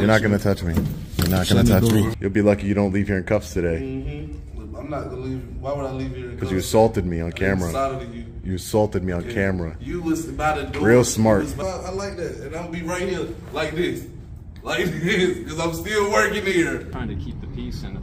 You're not gonna touch me. You're not gonna touch me. You'll be lucky you don't leave here in cuffs today. Mm-hmm. I'm not gonna leave. Why would I leave here in cuffs? Because you assaulted me on camera. You assaulted me on camera. You was by the door. Real smart. I like that, and I'll be right here like this, because I'm still working here. Trying to keep the peace and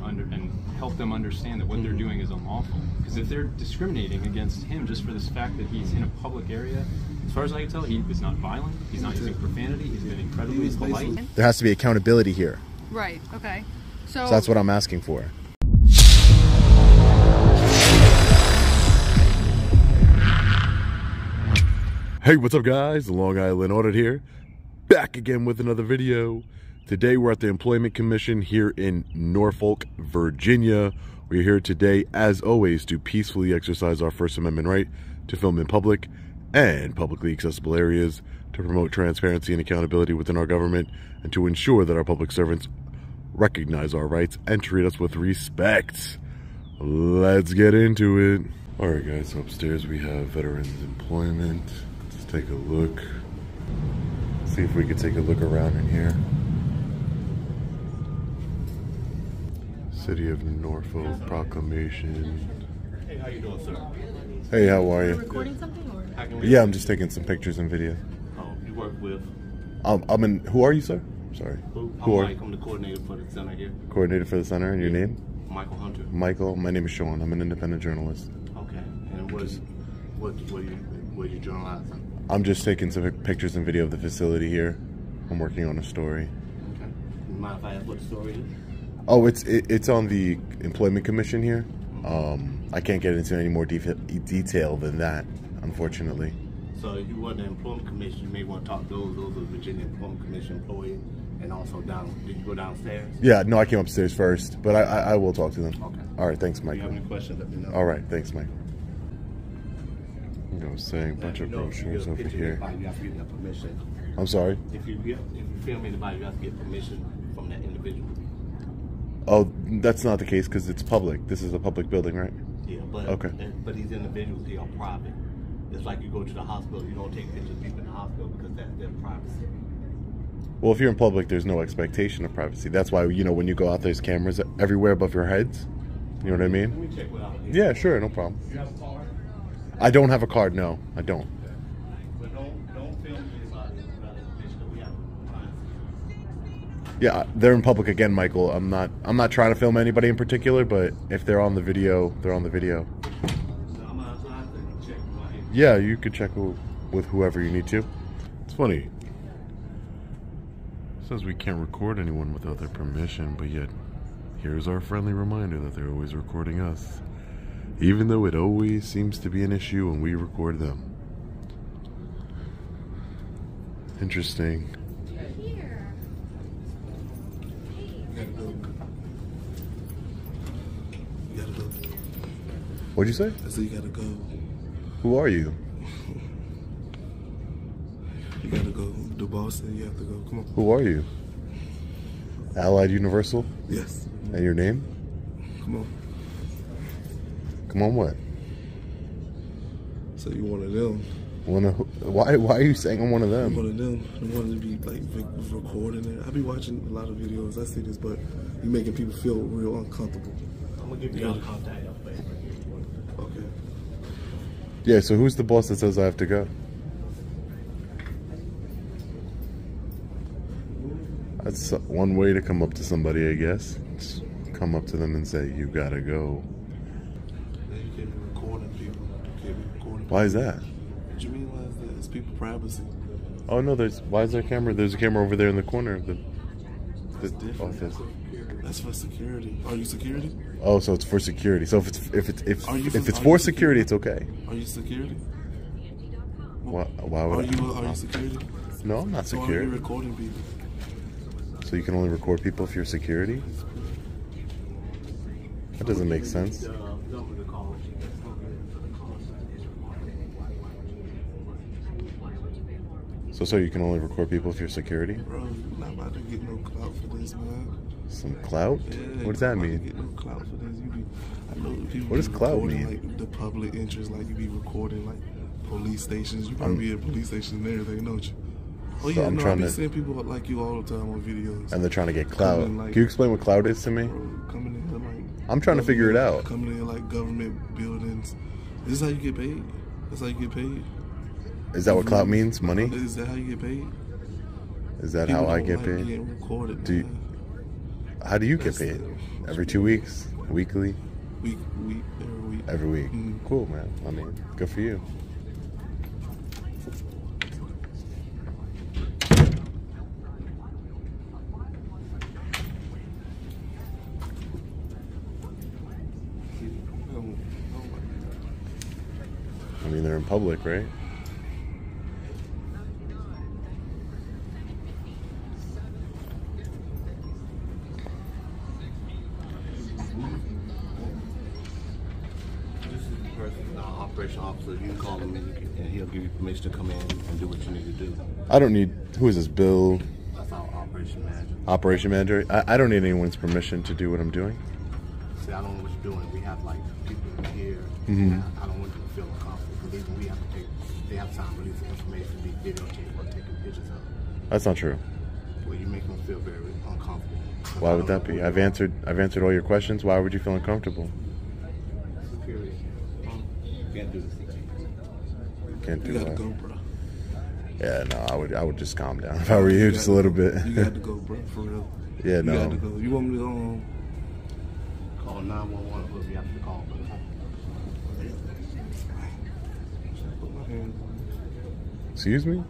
help them understand that what they're doing is unlawful. Because if they're discriminating against him just for this fact that he's in a public area, as far as I can tell, he was not violent. He's not using profanity. He's been incredibly polite. There has to be accountability here. Right. Okay. So that's what I'm asking for. Hey, what's up guys? The Long Island Audit here, back again with another video. Today we're at the Employment Commission here in Norfolk, Virginia. We're here today, as always, to peacefully exercise our First Amendment right to film in public and publicly accessible areas, to promote transparency and accountability within our government, and to ensure that our public servants recognize our rights and treat us with respect. Let's get into it. All right guys, so upstairs we have Veterans Employment. Let's take a look. See if we could take a look around in here. City of Norfolk Proclamation. Hey, how you doing, sir? Hey, how are you? recording something or? Yeah, I'm just taking some pictures and video. Oh, you work with? I'm in. Who are you, sir? Sorry. I'm Mike. I'm the coordinator for the center here. Coordinator for the center, and your name? Michael Hunter. Michael. My name is Sean. I'm an independent journalist. Okay. And what you journalizing? I'm just taking some pictures and video of the facility here. I'm working on a story. Okay. You mind if I ask what the story is? Oh, it's on the Employment Commission here. I can't get into any more detail than that, unfortunately. So if you want the Employment Commission, you may want to talk to those are Virginia Employment Commission employees, and also did you go downstairs? Yeah, no, I came upstairs first, but I will talk to them. Okay. All right, thanks, Mike. If you have any questions, let me know. All right, thanks, Mike. I was saying a bunch of brochures over here. You have to get permission. I'm sorry? If you film anybody, you have to get permission from that individual. Oh, that's not the case because it's public. This is a public building, right? Yeah, but okay. But these individuals here are private. It's like you go to the hospital, you don't take pictures of people in the hospital because that's their privacy. Well, if you're in public, there's no expectation of privacy. That's why, you know, when you go out, there's cameras everywhere above your heads. You know what I mean? Let me check what out here. Yeah, sure, no problem. You have a card? I don't have a card, no, I don't. But don't film anybody about this picture that we have privacy. Yeah, they're in public again, Michael. I'm not trying to film anybody in particular, but if they're on the video, they're on the video. So I'm outside to check right here. Yeah, you could check with whoever you need to. It's funny. It says we can't record anyone without their permission, but yet here's our friendly reminder that they're always recording us, even though it always seems to be an issue when we record them. Interesting. You gotta go. What'd you say? I said you gotta go. Who are you? You gotta go. The boss said you have to go. Come on. Who are you? Allied Universal? Yes. And your name? Come on. Come on, what? So you one of them? Why are you saying I'm one of them? I'm one of them. I wanted to be like recording it. I be watching a lot of videos. I see this, but you making people feel real uncomfortable. I'm gonna give you all the contact information. Okay. Yeah, so who's the boss that says I have to go? That's one way to come up to somebody, I guess. Just come up to them and say, you gotta go. Yeah, you can't be recording people. You can't be recording people. Why is that? What you mean why is that? It's people privacy. Oh no, why is there a camera? There's a camera over there in the corner of the office. That's for security. Are you security? Oh, so it's for security. So if it's for security, it's okay. Are you security? Why would Are you security? No, I'm not So why are security. you recording people? So you can only record people if you're security? That doesn't make sense. So you can only record people if you're security? Bro, you're not about to get no clout for this, man. Some clout? Yeah, What does that mean? Get no clout for this. I know people. What does clout mean? Like the public interest, like you be recording like police stations. You probably be at police stations and everything, don't you? Oh yeah, So I'm no, I trying be to, seeing people like you all the time on videos. and they're trying to get clout. Coming, like, Can you explain what clout is to me? Coming in like. I'm trying to figure it out. Coming in like government buildings. Is this how you get paid? That's how you get paid. Is that what clout means? Money? Is that how you get paid? Is that People how I don't get like paid? getting recorded, Do you, man. how do you get paid? Every 2 weeks? Weekly? Week, every week. Every week. Mhm. Cool, man. I mean, good for you. I mean, they're in public, right? Operation officer, you can call him and he'll give you permission to come in and do what you need to do. I don't need, who is this, Bill? That's our operation manager. Operation manager? I don't need anyone's permission to do what I'm doing. See, I don't know what you're doing. We have like people here. I don't want them to feel uncomfortable because even we have to take, they have time to release the information to be videotaped or taking pictures of. That's not true. Well, you make them feel very uncomfortable. Why would that be? I've answered all your questions. Why would you feel uncomfortable? Security. Can't do this. Can't do You gotta that. go, bro. Yeah, no, I would just calm down if I were you, just a little bit. You got to go, bro, for real. Yeah, You got no. to go. You want me to Call 911 whoever you have to call. put my hands on Excuse me?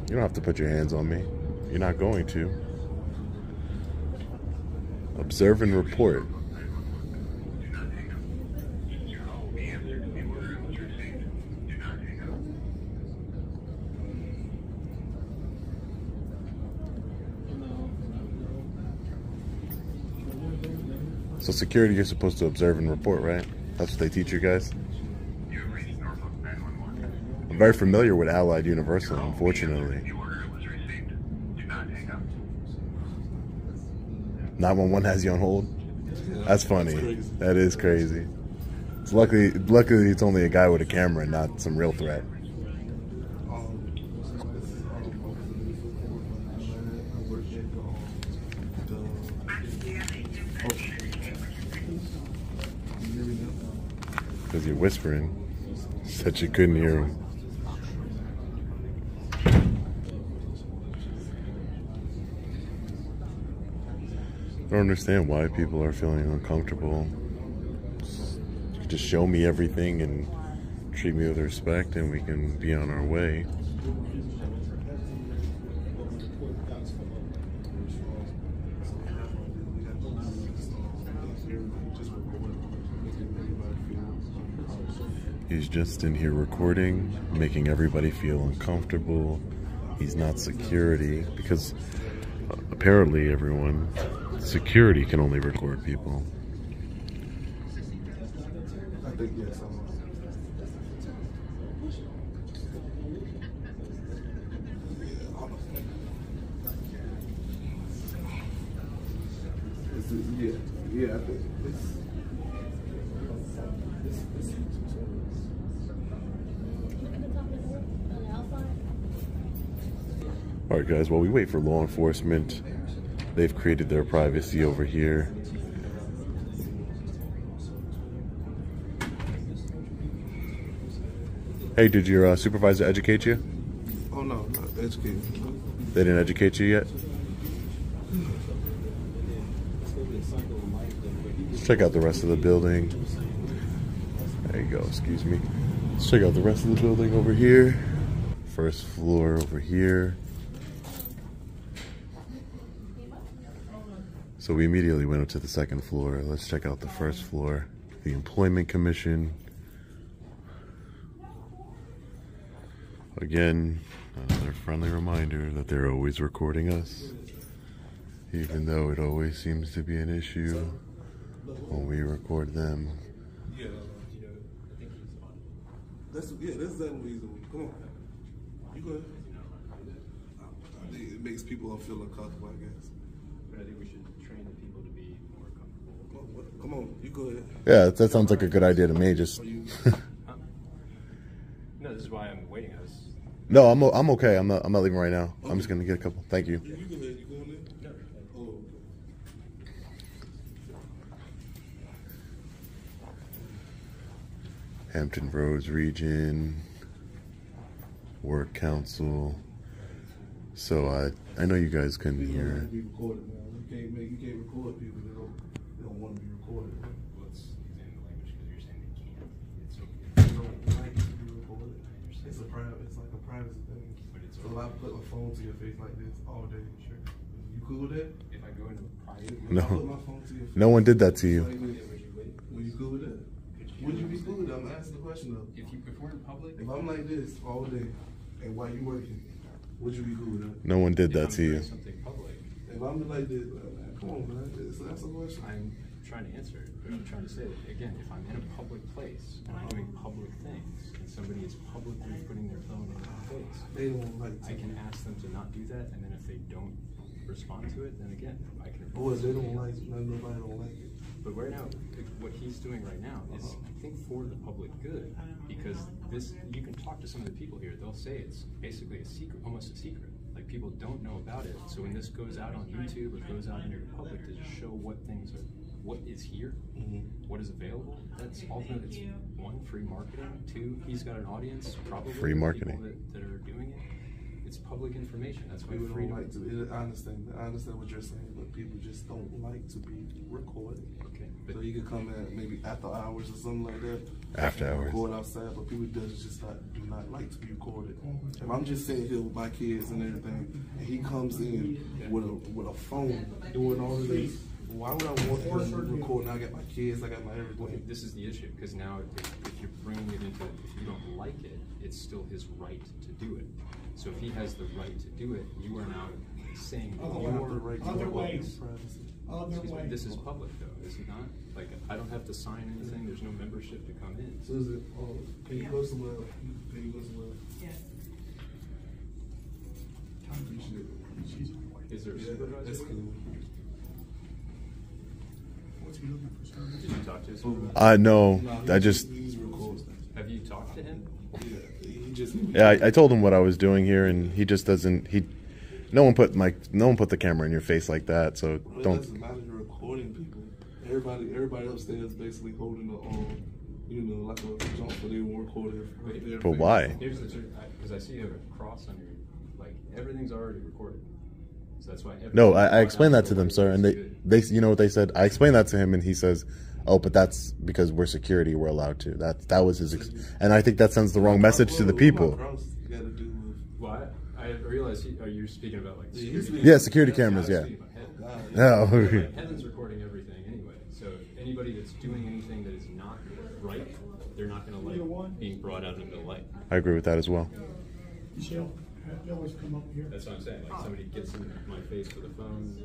You don't have to put your hands on me. You're not going to. Observe and report. So security, you're supposed to observe and report, right? That's what they teach you guys? I'm very familiar with Allied Universal, unfortunately. 911 has you on hold? That's funny. That is crazy. It's luckily it's only a guy with a camera and not some real threat. Because you're whispering. Said you couldn't hear him. I don't understand why people are feeling uncomfortable. Just show me everything and treat me with respect and we can be on our way. He's just in here recording, making everybody feel uncomfortable. He's not security because apparently everyone, security can only record people. I think yes. Yeah, I think it's. Alright guys, while we wait for law enforcement, they've created their privacy over here. Hey, did your supervisor educate you? Oh no, not educated. They didn't educate you yet? Let's check out the rest of the building. There you go, excuse me. Let's check out the rest of the building over here. First floor over here. So we immediately went up to the second floor. Let's check out the first floor. The Employment Commission. Again, another friendly reminder that they're always recording us. Even though it always seems to be an issue when we record them. Yeah. That's that reason. Come on. You go ahead. it makes people feel uncomfortable, I guess. But I think we should train the people to be more comfortable. Come on, you go ahead. Yeah, that sounds like a good idea to me. Just No, this is why I'm waiting. no, I'm okay. I'm not leaving right now. I'm just gonna get a couple. Thank you. You go ahead. You going in? Oh, okay. Hampton Roads Region Work Council. So I know you guys can hear it. Be recorded, man. You can't record people that don't want to be recorded. Well, it's in the language because you're saying they can't. It's okay. They don't like to be recorded. It's like a privacy thing. But it's So if I put my phone to your face like this all day, sure. You cool with that? If I go into a private, No. I put my phone to your face. No one did that to you. Like this. Were you cool with that? Would you be cool with that? I'm asking the question though. if we're in public, If I'm like this all day, and while you working, would you be cool with that? No one did that if to I'm you. doing something public, If I'm like this, man, come on, man. That's a question. I'm trying to answer it, but I'm trying to say that again, if I'm in a public place and I'm doing public things, and somebody is publicly putting their phone in my face, They don't like to. I can ask them to not do that, and then if they don't respond to it, then again, I can. Boy, they don't like it. Nobody don't like it. But right now, what he's doing right now is, I think, for the public good, because this, you can talk to some of the people here, they'll say it's basically a secret, almost a secret. Like, people don't know about it. So when this goes out on YouTube or goes out into the public to just show what things are, what is here, what is available, that's ultimately, it's one, free marketing, two, he's got an audience, probably. Free marketing. People that are doing it. It's public information. That's why People freedom. don't like to. I understand what you're saying, but people just don't like to be recorded. Okay, but So you could come in maybe after hours or something like that. After hours. Record outside, but people do not like to be recorded. If I'm just sitting here with my kids and everything, and he comes in with a phone doing all of this, why would I want him to record? I got my kids, I got my everything. this is the issue, because now if you're bringing it into, if you don't like it, it's still his right to do it. So if he has the right to do it, you are now saying that I you're have the right to Other do ways. privacy. Excuse me, this is public though, is it not? Like, I don't have to sign anything, there's no membership to come in. Susan, can you go somewhere? Can you go somewhere? Yes. Is there a Yeah, supervisor? that's cool. What's he looking for, sir? Did you talk to his supervisor? No, Nah, I just he's recording. Have you talked to him? Yeah, he just. yeah, I told him what I was doing here, and he just doesn't. No one put the camera in your face like that. So It don't. doesn't matter. You're recording people. Everybody upstairs basically holding the like a jump, but they won't record it. But why? Here's the truth, because I see you have a cross on your, like, everything's already recorded. So that's why. No, I explained that to them, sir, and they you know what they said. I explained that to him, and he says, "Oh, but that's because we're security. We're allowed to." That was his, and I think that sends the wrong message to the people. Well, I realize. Are you speaking about like security? Yeah, security cameras. Yeah. No. Heaven's recording everything anyway. So anybody that's doing anything that is not right, they're not going to like being brought out into the light. I agree with that as well. She'll always come up here. That's what I'm saying. Like, somebody gets in my face with a phone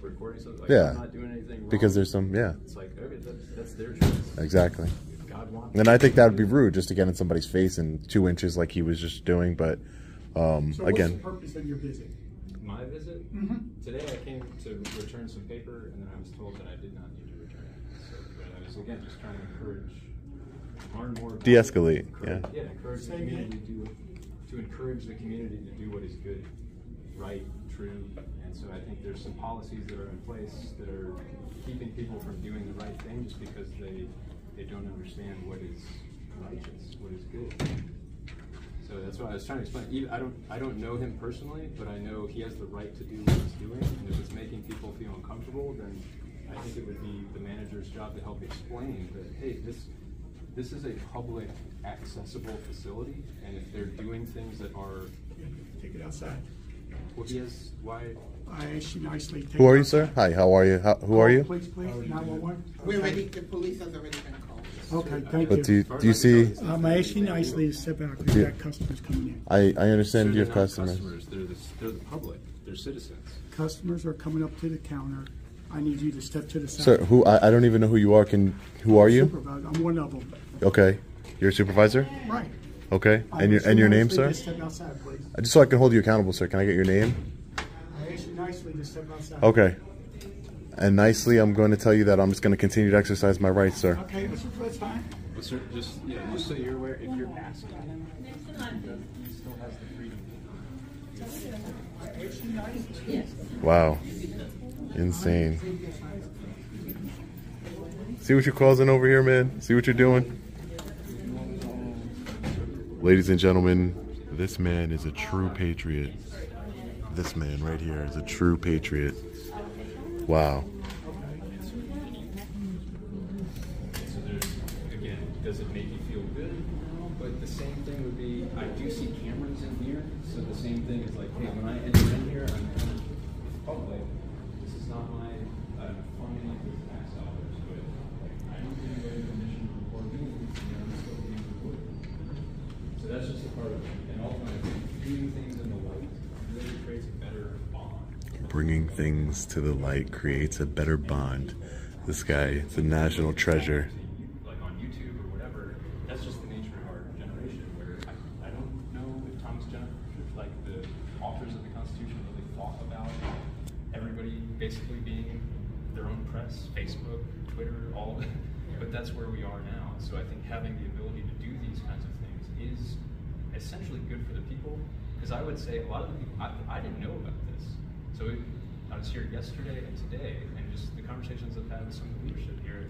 recording something. Like, Yeah. I'm not doing anything wrong. Because there's some, yeah, It's like, okay, that's their choice. exactly. If God wants. And I think that would be rude just to get in somebody's face in 2 inches like he was just doing. But So what's the again, purpose of your visit? My visit? Today I came to return some paper, and then I was told that I did not need to return it. So, but I was, again, just trying to learn more. About De-escalate, yeah. Yeah, encourage the community to encourage the community to do what is good, right, true. And so I think there's some policies that are in place that are keeping people from doing the right thing just because they don't understand what is righteous, what is good. So that's why I was trying to explain. I don't know him personally, but I know he has the right to do what he's doing. And if it's making people feel uncomfortable, then I think it would be the manager's job to help explain that, hey, this is a public accessible facility, and if they're doing things that are, Take it outside. well, he has, why? I asked you nicely. Take who are it you, sir? outside. Hi, how are you? Who are you? Please, 911. We're ready, the police has already been called. Okay, thank But you. do you see? I asked you nicely to step out because you got customers coming in. I understand you They're have not customers. They're the public. They're citizens. Customers are coming up to the counter. I need you to step to the side. Sir, who? I don't even know who you are. Who are you? Supervisor. I'm one of them. Okay, you're a supervisor. Right. Okay, I and asked your you name, nicely sir? to step outside, please. Just so I can hold you accountable, sir. Can I get your name? nicely to step outside. Okay. And nicely, I'm going to tell you that I'm just going to continue to exercise my rights, sir. Okay, that's fine. Well, sir, just so you're aware, if you're asking him, he still has the freedom. Wow. Insane. See what you're causing over here, man? See what you're doing? Ladies and gentlemen, this man is a true patriot. This man right here is a true patriot. Wow. So there's, again, does it make you feel good? No, but the same thing would be, I do see cameras in here, so the same thing is like, hey, when I enter in here, I'm kind of public. This is not my funding with tax dollars, but I don't give away permission to record meetings, and I'm still being recorded. So that's just a part of it. And ultimately, doing things in the light really creates a better bond. Bringing things to the light creates a better bond. This guy is a national treasure. Like on YouTube or whatever, that's just the nature of our generation, where I don't know if Thomas Jefferson, like the authors of the Constitution, really thought about everybody basically being their own press, Facebook, Twitter, all, but that's where we are now. So I think having the ability to do these kinds of things is essentially good for the people, because I would say a lot of the people, I didn't know about this. So I was here yesterday and today, and just the conversations I've had with some of the leadership here,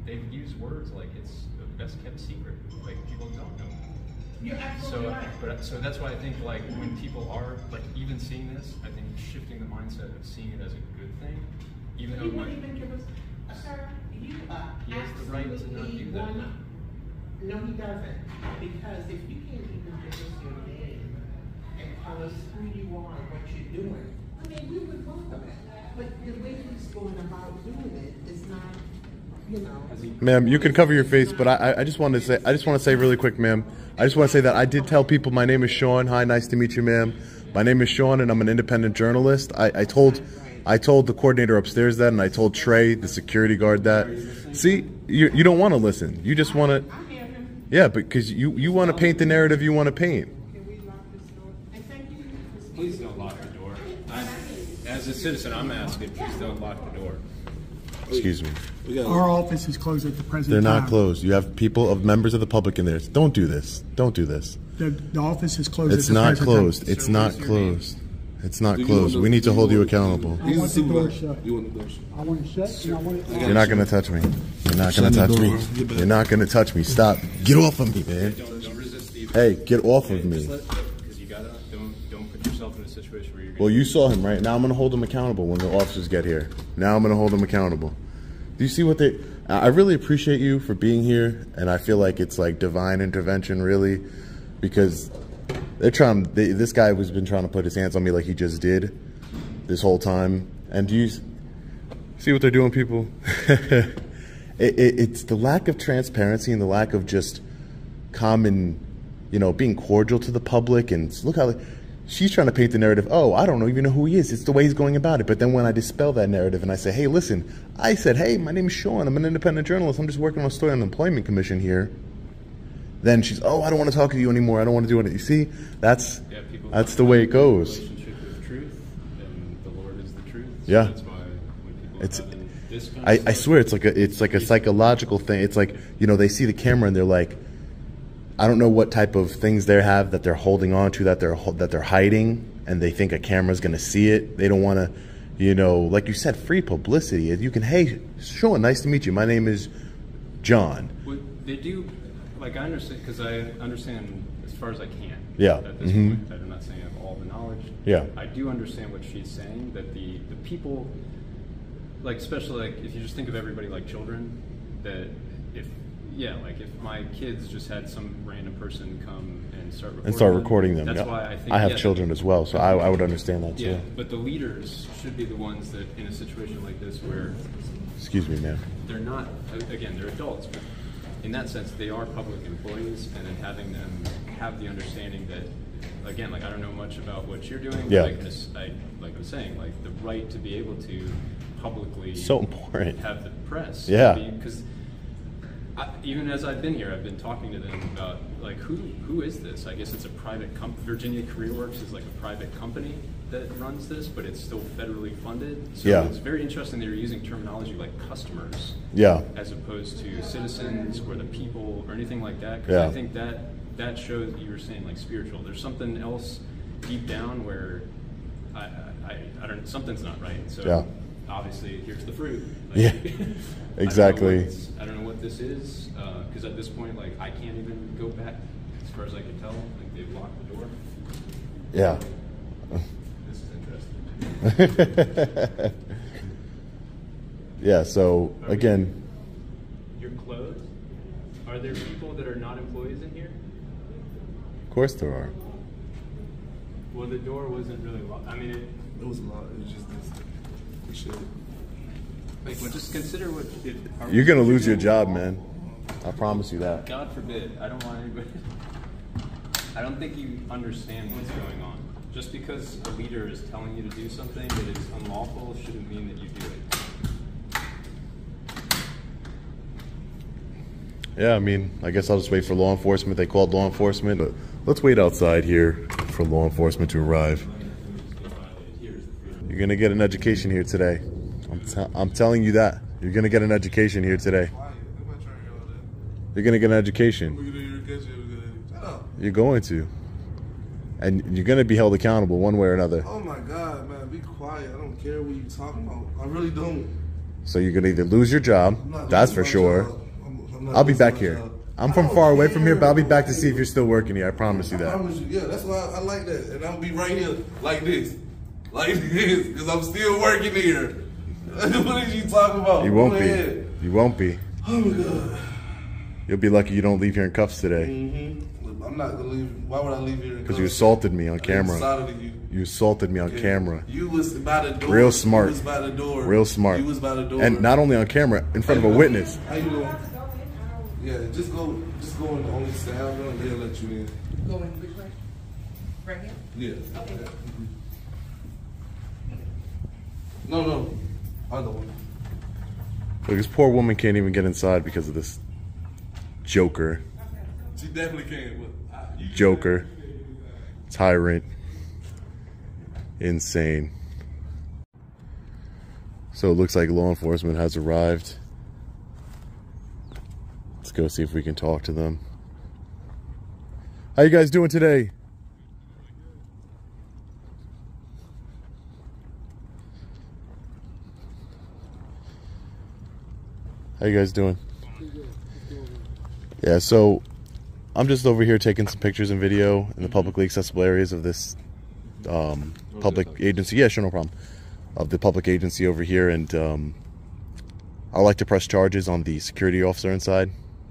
they've used words like it's the best kept secret, like people don't know. You're absolutely right. So that's why I think like when people are like even seeing this, I think shifting the mindset of seeing it as a good thing, even He though won't even give us, sir, you he has the right to not do that. No, he doesn't. Because if you can't even give us your name and tell us who you are and what you're doing, I mean, we would welcome it. But the way he's going about doing it is not, you know. Ma'am, you can cover your face, but I just want to say really quick, ma'am. I just want to say that I did tell people my name is Sean. Hi, nice to meet you, ma'am. My name is Sean, and I'm an independent journalist. I told the coordinator upstairs that, and I told Trey, the security guard, that. See, you don't want to listen. You just want to. Yeah, because you want to paint the narrative you want to paint. Please don't lock the door. As a citizen, I'm asking, please don't lock the door. Excuse me. Our office is closed at the present They're time. not closed. You have members of the public in there. Don't do this. Don't do this. The office is closed It's at the not present closed. time. It's not closed. It's not closed. We need to hold you accountable. I want the door shut. You want the door shut? I want it shut, and I want it. You're not going to touch me. You're not going to touch me. You're not going to touch me. Stop. Get off of me, man. Don't resist the Hey, get off of me. because you gotta don't put yourself in a situation where you're Well, you saw him, right? Now I'm going to hold him accountable when the officers get here. Now I'm going to hold him accountable. Do you see what they... I really appreciate you for being here, and I feel like it's like divine intervention, really, because they're trying... this guy has been trying to put his hands on me like he just did this whole time. And do you see what they're doing, people? It's the lack of transparency and the lack of just common, being cordial to the public. And look how she's trying to paint the narrative. Oh, I don't even know who he is. It's the way he's going about it. But then when I dispel that narrative and I say, hey, listen, I said, hey, my name is Sean. I'm an independent journalist. I'm just working on a story on the Employment Commission here. Then she's, oh, I don't want to talk to you anymore. I don't want to do it. You see, that's the way it goes. relationship with truth, and the Lord is the truth. So Yeah. that's why when people It's- are having this kind of I stuff, swear it's like a psychological thing. It's like, they see the camera and they're like, I don't know what type of things they have that they're holding on to, that they're hiding, and they think a camera's going to see it. They don't want to, like you said, free publicity. You can, hey, Sean, nice to meet you. My name is John. what they do, like I understand, because I understand as far as I can. Yeah. At this point, I'm not saying I have all the knowledge. Yeah. I do understand what she's saying, that the people, like especially like if you just think of everybody like children, that if my kids just had some random person come and start recording them. That's yeah. Why I think I have children as well, so I would understand that too. Yeah, but the leaders should be the ones that in a situation like this where Excuse me, ma'am. they're not, again, they're adults, but in that sense, they are public employees, and then having them have the understanding that, again, like I don't know much about what you're doing, Yeah. like I was saying, like the right to be able to publicly So important. have the press. Yeah. Because even as I've been here, I've been talking to them about, like, who is this? I guess it's a private company. Virginia Career Works is like a private company that runs this, but it's still federally funded. So Yeah. it's very interesting that you're using terminology like customers, Yeah. as opposed to citizens or the people or anything like that. Because Yeah. I think that shows you were saying like spiritual. There's something else deep down where I don't. Something's not right. So Yeah. obviously, here's the fruit. Yeah. Exactly. I don't know what this is, because at this point, like, I can't even go back as far as I can tell. Like, they've locked the door. Yeah. This is interesting. Yeah, so again, You're closed? Are there people that are not employees in here? of course there are. Well, the door wasn't really locked. I mean, It was a lot. It was just this. We should. well, just consider what. You're gonna lose your job, man. I promise you that. God forbid. I don't want anybody. I don't think you understand what's going on. Just because a leader is telling you to do something that is unlawful shouldn't mean that you do it. Yeah, I mean, I guess I'll just wait for law enforcement. They called law enforcement, but let's wait outside here for law enforcement to arrive. You're gonna get an education here today. I'm telling you that. You're gonna get an education here today. You're gonna get an education. You're going to. And you're gonna be held accountable one way or another. Oh my God, man, be quiet. I don't care what you're talking about. I really don't. So you're gonna either lose your job, that's for sure. I'll be back here. I'm from far away from here, but I'll be back to see if you're still working here. I promise you I that. promise you, yeah, that's why I like that. And I'll be right here like this. Like this, because I'm still working here. What are you talking about? You won't Go be. ahead. You won't be. Oh my God. You'll be lucky you don't leave here in cuffs today. Mm-hmm. I'm not gonna leave. Why would I leave here? Because you assaulted me on camera. Decided you. You assaulted me on camera. You was by the door. Real smart. You was by the door. Real smart. You was by the door. And not only on camera, in front of a witness. How you doing? Yeah, just go in the only style and they'll let you in. Going which way? Right here? Yeah. Okay. No. Other one. Look, this poor woman can't even get inside because of this joker. She definitely can. But Joker. Tyrant. Insane. So it looks like law enforcement has arrived. Let's go see if we can talk to them. How you guys doing today? How you guys doing? Yeah, so I'm just over here taking some pictures and video in the publicly accessible areas of this public agency. Yeah, sure, no problem. Of the public agency over here, and I'd like to press charges on the security officer inside.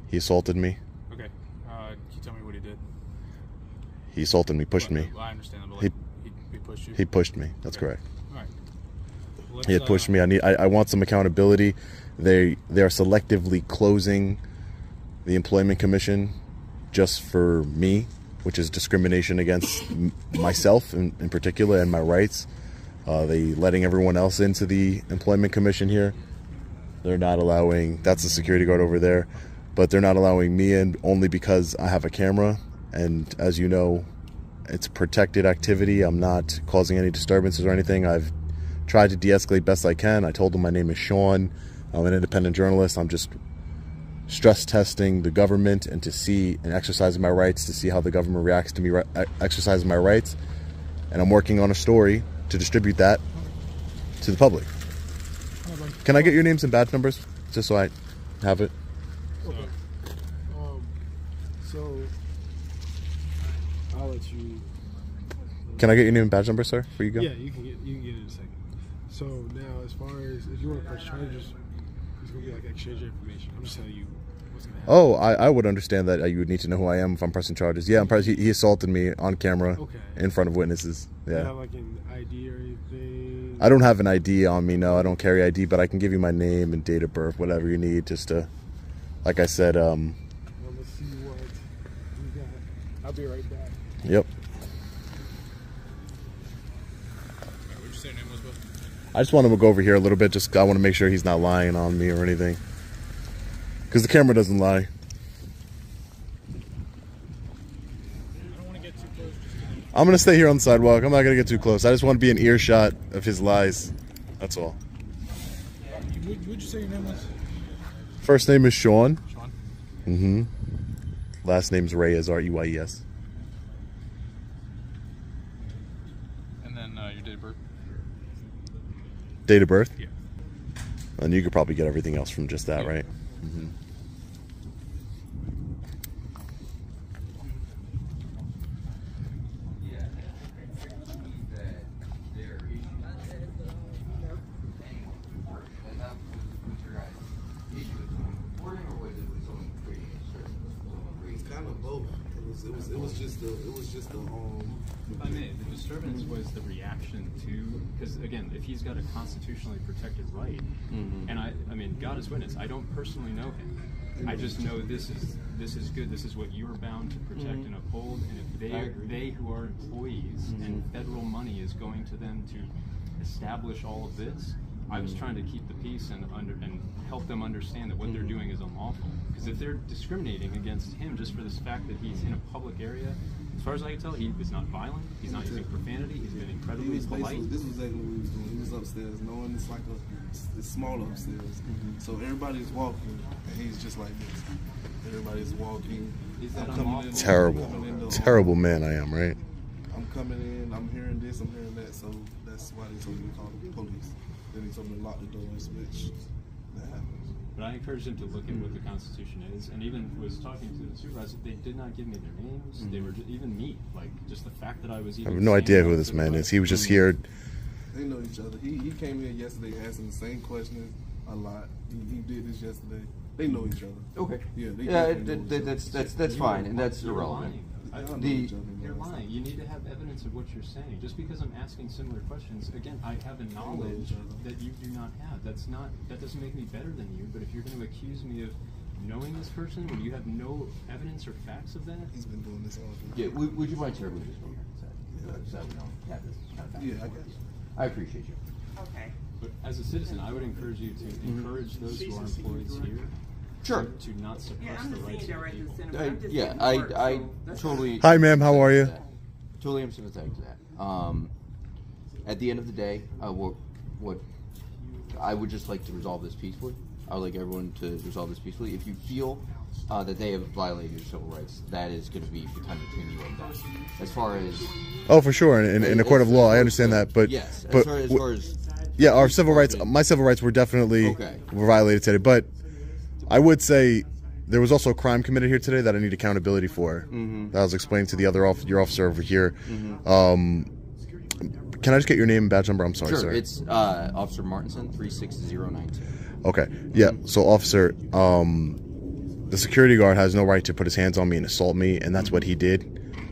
He assaulted me. Okay. Can you tell me what he did? He assaulted me, pushed me. I understand that, but like, he pushed you? He pushed me. That's correct. All right. Well, He had pushed me. I want some accountability. They are selectively closing the Employment Commission just for me, which is discrimination against myself in particular and my rights. They letting everyone else into the Employment Commission here. They're not allowing, that's the security guard over there, but they're not allowing me in only because I have a camera. And as you know, it's protected activity. I'm not causing any disturbances or anything. I've tried to de-escalate best I can. I told them my name is Sean. I'm an independent journalist. I'm just stress testing the government and to see and exercising my rights, to see how the government reacts to me exercising my rights. And I'm working on a story to distribute that to the public. Can I get your names and badge numbers just so I have it? Okay. So I'll let you. Can I get your name and badge number, sir, before you go? Yeah, you can get it in a second. So now, as far as if you want to press charges, it's gonna be like exchange of information. I'm just telling you what's gonna happen. Oh, I would understand that you would need to know who I am if I'm pressing charges. Yeah, he assaulted me on camera in front of witnesses. Do you Yeah. have like an ID or anything? I don't have an ID on me, no. I don't carry ID, but I can give you my name and date of birth, whatever you need, just to, like I said, Well, let's see what we got. I'll be right back. Yep. What'd you say your name was, bud? I just want him to go over here a little bit, just I want to make sure he's not lying on me or anything. Because the camera doesn't lie. I don't want to get too close. I'm going to stay here on the sidewalk. I'm not going to get too close. I just want to be in earshot of his lies. That's all. What'd you say your name was? First name is Sean. Sean? Mm-hmm. Last name's Reyes, R-E-Y-E-S. And then your date of birth? Date of birth? Yeah. And you could probably get everything else from just that, right? Mm-hmm. Kind of both. It was just a If I may, the disturbance was the reaction to, because again, if he's got a constitutionally protected right, and I mean, God is witness, I don't personally know him. I just know this is good. This is what you're bound to protect and uphold. And if they who are employees and federal money is going to them to establish all of this, I was trying to keep the peace and help them understand that what they're doing is unlawful. Because if they're discriminating against him just for this fact that he's in a public area, as far as I can tell, he was not violent. He's not using profanity. He's been incredibly polite. This was exactly what he was doing. He was upstairs, knowing it's like it's small upstairs. So everybody's walking, and he's just like this. Everybody's walking. Is that coming in, Terrible. Terrible man I am, right? I'm coming in, I'm hearing this, I'm hearing that, so that's why they told me to call the police. Then they told me to lock the door and switch. That happens. But I encouraged him to look at what the Constitution is, and even was talking to the supervisor. They did not give me their names. They were even me. Like just the fact that I was. Even I have no idea who this man is. He was just here. They know each other. He came in yesterday asking the same questions a lot. He did this yesterday. They know each other. Okay. Yeah. That's fine, and that's irrelevant. You're lying. You need to have evidence of what you're saying. Just because I'm asking similar questions, again, I have a knowledge that you do not have. That doesn't make me better than you. But if you're going to accuse me of knowing this person when you have no evidence or facts of that, He's been doing this all day. Yeah, would you mind sharing with us from here? So we don't have this kind of Yeah, I got you. I appreciate you. Okay. but as a citizen, I would encourage you to encourage those who are employees here. Sure. To not suppress Yeah, I'm the the rights senior of director people. of cinema. I'm just getting I work, so that's totally. Hi, ma'am. How are you? Totally am sympathetic to that. At the end of the day, what I would just like to resolve this peacefully. I would like everyone to resolve this peacefully. If you feel that they have violated your civil rights, that is going to be the time between you and them. As far as Oh, for sure. In a court of law, I understand that. But yes, but as far as yeah, our civil rights, my civil rights were definitely were violated today. But I would say there was also a crime committed here today that I need accountability for. That I was explaining to the other your officer over here. Can I just get your name and badge number? I'm sorry, sure, sir. it's Officer Martinson 36092. Okay. Yeah. So, officer, the security guard has no right to put his hands on me and assault me, and that's what he did.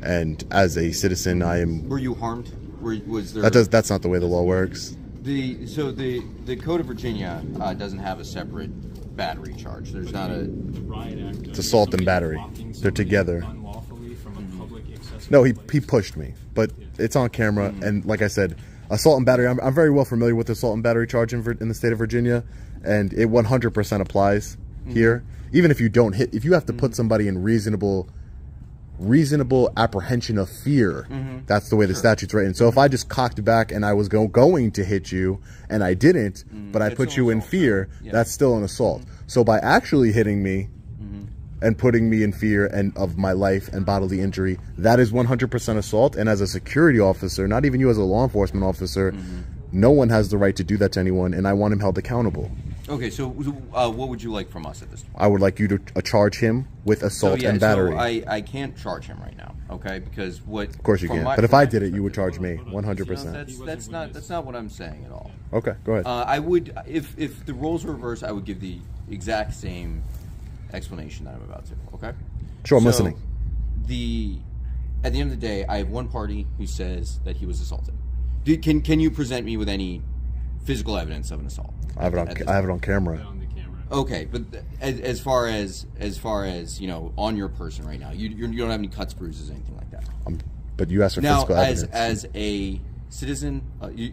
And as a citizen, I am. Were you harmed? Was there? That's not the way the law works. The Code of Virginia doesn't have a separate battery charge. There's not a. Riot Act. It's assault and battery. They're together. Unlawfully from a public accessible No, he place. pushed me, but it's on camera. And like I said, assault and battery. I'm very well familiar with the assault and battery charge in the state of Virginia, and it 100% applies here. Even if you don't hit, if you have to put somebody in reasonable apprehension of fear, that's the way the statute's written. So if I just cocked back and I was going to hit you and I didn't, but I put you in fear, that's still an assault. So by actually hitting me and putting me in fear and of my life and bodily injury, that is 100% assault. And as a security officer, not even you as a law enforcement officer, no one has the right to do that to anyone, and I want him held accountable. Okay, so what would you like from us at this point? I would like you to charge him with assault and battery. So I can't charge him right now, okay? Because what? Of course you can. But if I did it, you would charge me 100%. That's not what I'm saying at all. Okay, go ahead. I would, if the roles were reversed, I would give the exact same explanation that I'm about to. Okay. Sure, I'm listening. At the end of the day, I have one party who says that he was assaulted. Can you present me with any physical evidence of an assault? I have it on camera. On the camera. Okay, but as far as on your person right now, you don't have any cuts, bruises, anything like that. But you asked for Now, physical evidence. as a citizen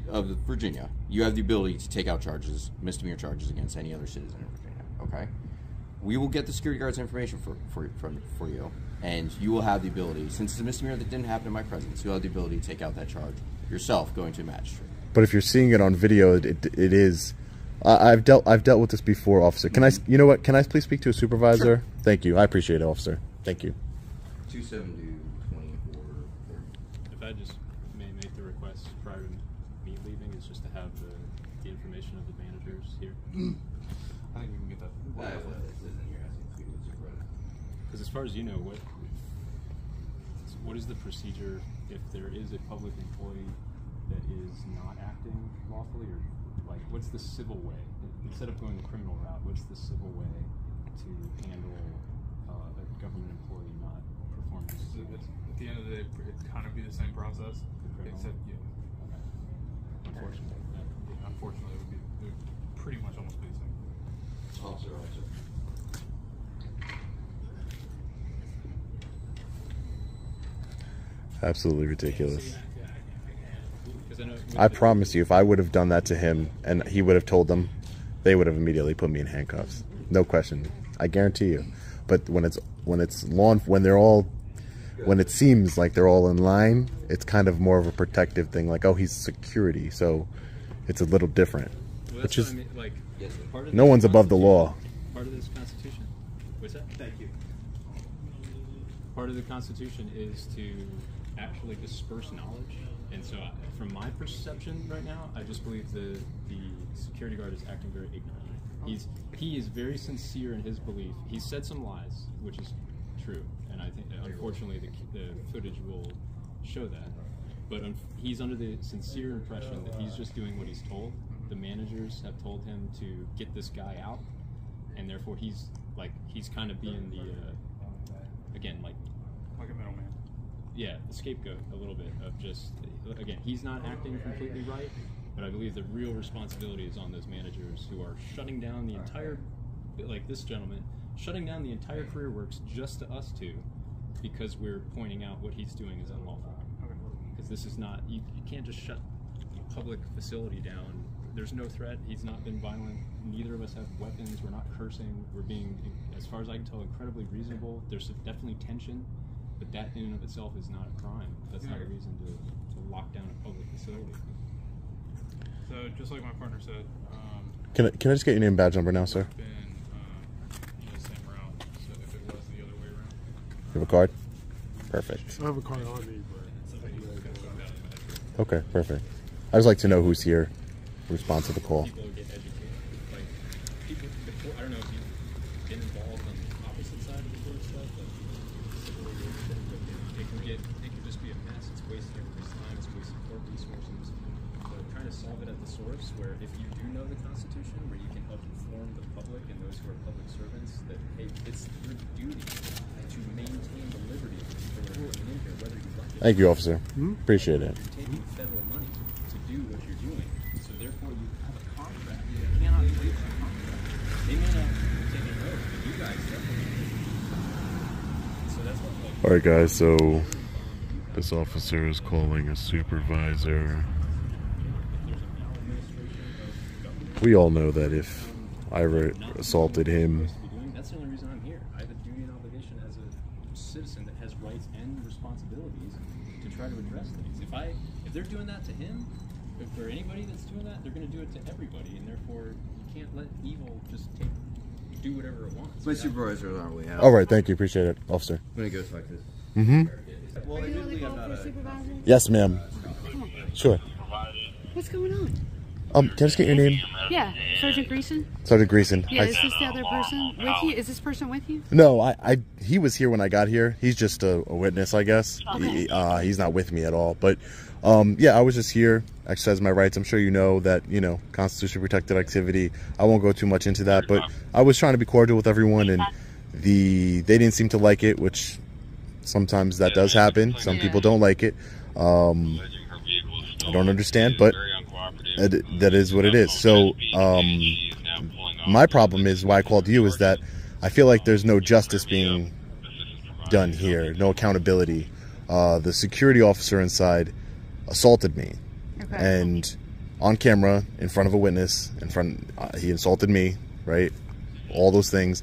of Virginia, you have the ability to take out charges, misdemeanor charges against any other citizen in Virginia. Okay. we will get the security guard's information for you, and you will have the ability, since it's a misdemeanor that didn't happen in my presence, you'll have the ability to take out that charge yourself going to a magistrate. But if you're seeing it on video, it is. I've dealt with this before, officer. Can I? You know what? Can I please speak to a supervisor? Sure. Thank you. I appreciate it, officer. Thank you. 272-24. If I just may make the request prior to me leaving, is just to have the information of the managers here. I think we can get that. Because as far as you know, what is the procedure if there is a public employee that is not acting lawfully, or like what's the civil way instead of going the criminal route? What's the civil way to handle a government employee not performing? At the end of the day, it'd kind of be the same process, except unfortunately, it would pretty much almost be the same. Officer. Absolutely ridiculous. I promise you, if I would have done that to him and he would have told them, they would have immediately put me in handcuffs. No question. I guarantee you. But when it seems like they're all in line, it's kind of more of a protective thing. Like, oh, he's security, so it's a little different. Well, which is, I mean, like, no one's above the law. Part of this Constitution. What's that? Thank you. Part of the Constitution is to actually disperse knowledge, and so from my perception right now, I just believe the security guard is acting very ignorantly. He is very sincere in his belief. He said some lies, which is true, and I think unfortunately the footage will show that. But he's under the sincere impression that he's just doing what he's told. The managers have told him to get this guy out, and therefore he's kind of being the again like a middleman. Yeah, the scapegoat a little bit of just, again, he's not acting completely right, but I believe the real responsibility is on those managers who are shutting down the entire, like this gentleman, shutting down the entire career works just to us two because we're pointing out what he's doing is unlawful. Because this is not, you can't just shut a public facility down. There's no threat. He's not been violent. Neither of us have weapons. We're not cursing. We're being, as far as I can tell, incredibly reasonable. There's definitely tension. But that in and of itself is not a crime. That's not a reason to lock down a public facility. So just like my partner said, can I just get your name and badge number now, sir? Been the same route. So if it was the other way around. You have a card? Perfect. I have a card on me, but okay, perfect. I just like to know who's here, response to the call. People get educated. Like people before, I don't know if you've been involved on the opposite side of the court stuff, but it can just be a mess. It's wasting everybody's time. It's wasting court resources. So trying to solve it at the source, where if you do know the Constitution, where you can help inform the public and those who are public servants that hey, it's your duty to maintain the liberty for everyone in here, whether you like it. Thank you, officer. Appreciate it. You're taking federal money to do what you're doing, so therefore you have a contract. You cannot breach the contract. They may not take an oath, but you guys definitely. So that's what. All right, guys. So this officer is calling a supervisor. We all know that if I assaulted him. That's the only reason I'm here. I have a duty and obligation as a citizen that has rights and responsibilities to try to address things. If they're doing that to him, if for anybody that's doing that, they're going to do it to everybody, and therefore you can't let evil just do whatever it wants. My supervisors aren't really out. All right, thank you. Appreciate it, officer. When it goes like this. Well, are you on the call for supervisor? Yes, ma'am. Sure. What's going on? Can I just get your name? Yeah, Sergeant Greason. Sergeant Greason. Yeah, is this the other person with you? Is this person with you? No, he was here when I got here. He's just a witness, I guess. Okay. He's not with me at all. But yeah, I was just here, exercising my rights. I'm sure you know that, Constitution protected activity. I won't go too much into that, but I was trying to be cordial with everyone, and they didn't seem to like it, which sometimes that does happen. Some people don't like it. I don't understand, but that is what it is. So my problem is why I called you is that I feel like there's no justice being done here, no accountability. The security officer inside assaulted me, and on camera, in front of a witness, he insulted me, right? All those things,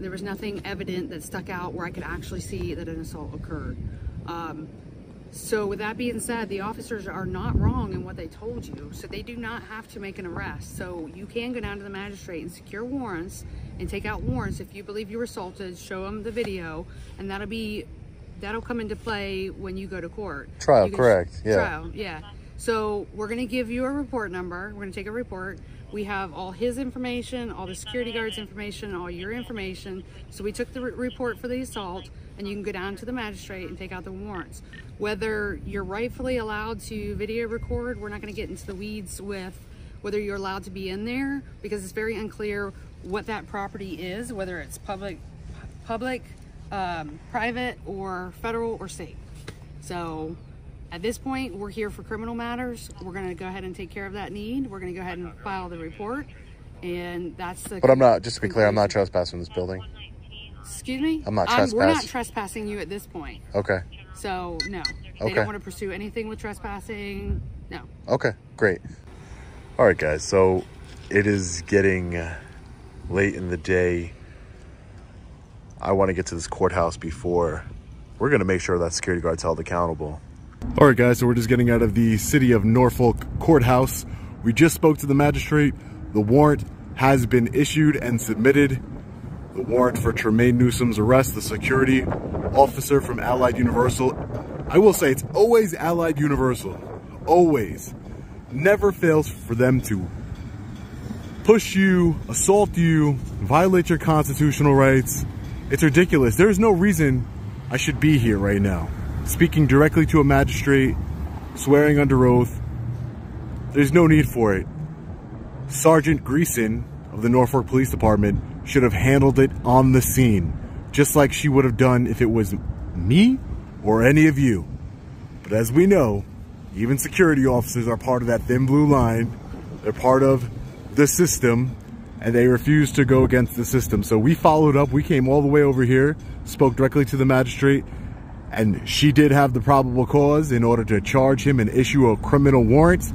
There was nothing evident that stuck out where I could actually see that an assault occurred. So with that being said, the officers are not wrong in what they told you. So they do not have to make an arrest. So you can go down to the magistrate and secure warrants and take out warrants if you believe you were assaulted, show them the video, and that'll come into play when you go to court. Trial, correct, yeah. Trial, yeah. So we're gonna give you a report number. We're gonna take a report. We have all his information, all the security guards' information, all your information. So we took the report for the assault, and you can go down to the magistrate and take out the warrants. Whether you're rightfully allowed to video record, we're not gonna get into the weeds with whether you're allowed to be in there, because it's very unclear what that property is, whether it's public, private, or federal or state. So at this point, we're here for criminal matters. We're going to go ahead and take care of that need. We're going to go ahead and file the report, and that's the. But I'm not. Just to be clear, I'm not trespassing this building. Excuse me? I'm not trespassing. We're not trespassing you at this point. Okay. So no, they Okay. don't want to pursue anything with trespassing. No. Okay, great. All right, guys. So it is getting late in the day. I want to get to this courthouse before we're going to make sure that security guard's held accountable. All right, guys, so we're just getting out of the city of Norfolk courthouse. We just spoke to the magistrate. The warrant has been issued and submitted. The warrant for Tremaine Newsom's arrest, the security officer from Allied Universal. I will say it's always Allied Universal. Always. Never fails for them to push you, assault you, violate your constitutional rights. It's ridiculous. There's no reason I should be here right now, speaking directly to a magistrate, swearing under oath. There's no need for it. Sergeant Greason of the Norfolk Police Department should have handled it on the scene, just like she would have done if it was me or any of you. But as we know, even security officers are part of that thin blue line. They're part of the system, and they refuse to go against the system. So we followed up. We came all the way over here, spoke directly to the magistrate, and she did have the probable cause in order to charge him and issue a criminal warrant.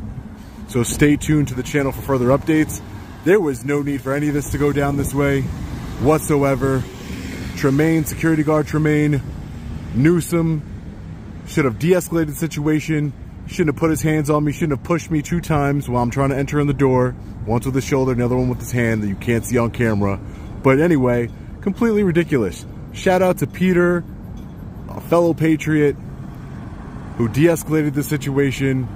So stay tuned to the channel for further updates. There was no need for any of this to go down this way whatsoever. Tremaine, security guard Tremaine Newsom should have de-escalated the situation. Shouldn't have put his hands on me, shouldn't have pushed me 2 times while I'm trying to enter in the door. Once with his shoulder, another one with his hand that you can't see on camera. But anyway, completely ridiculous. Shout out to Peter, a fellow patriot who de-escalated the situation.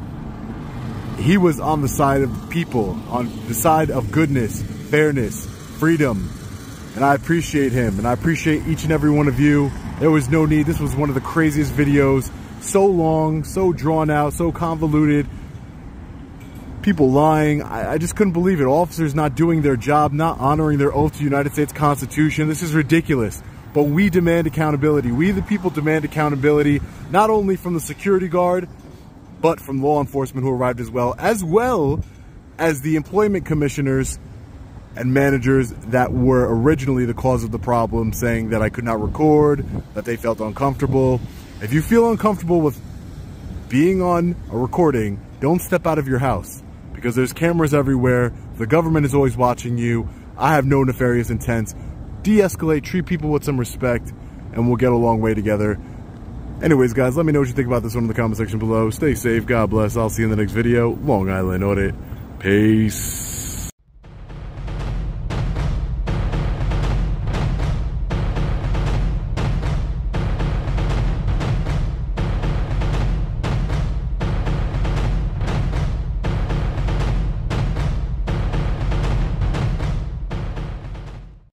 He was on the side of the people, on the side of goodness, fairness, freedom. And I appreciate him, and I appreciate each and every one of you. There was no need. This was one of the craziest videos. So long, so drawn out, so convoluted. People lying. I just couldn't believe it. Officers not doing their job, not honoring their oath to the United States Constitution. This is ridiculous. But we demand accountability. We the people demand accountability, not only from the security guard, but from law enforcement who arrived as well as the employment commissioners and managers that were originally the cause of the problem, saying that I could not record, that they felt uncomfortable. If you feel uncomfortable with being on a recording, don't step out of your house, because there's cameras everywhere. The government is always watching you. I have no nefarious intent. De-escalate, treat people with some respect, and we'll get a long way together. Anyways, guys, let me know what you think about this one in the comment section below. Stay safe. God bless. I'll see you in the next video. Long Island Audit. Peace.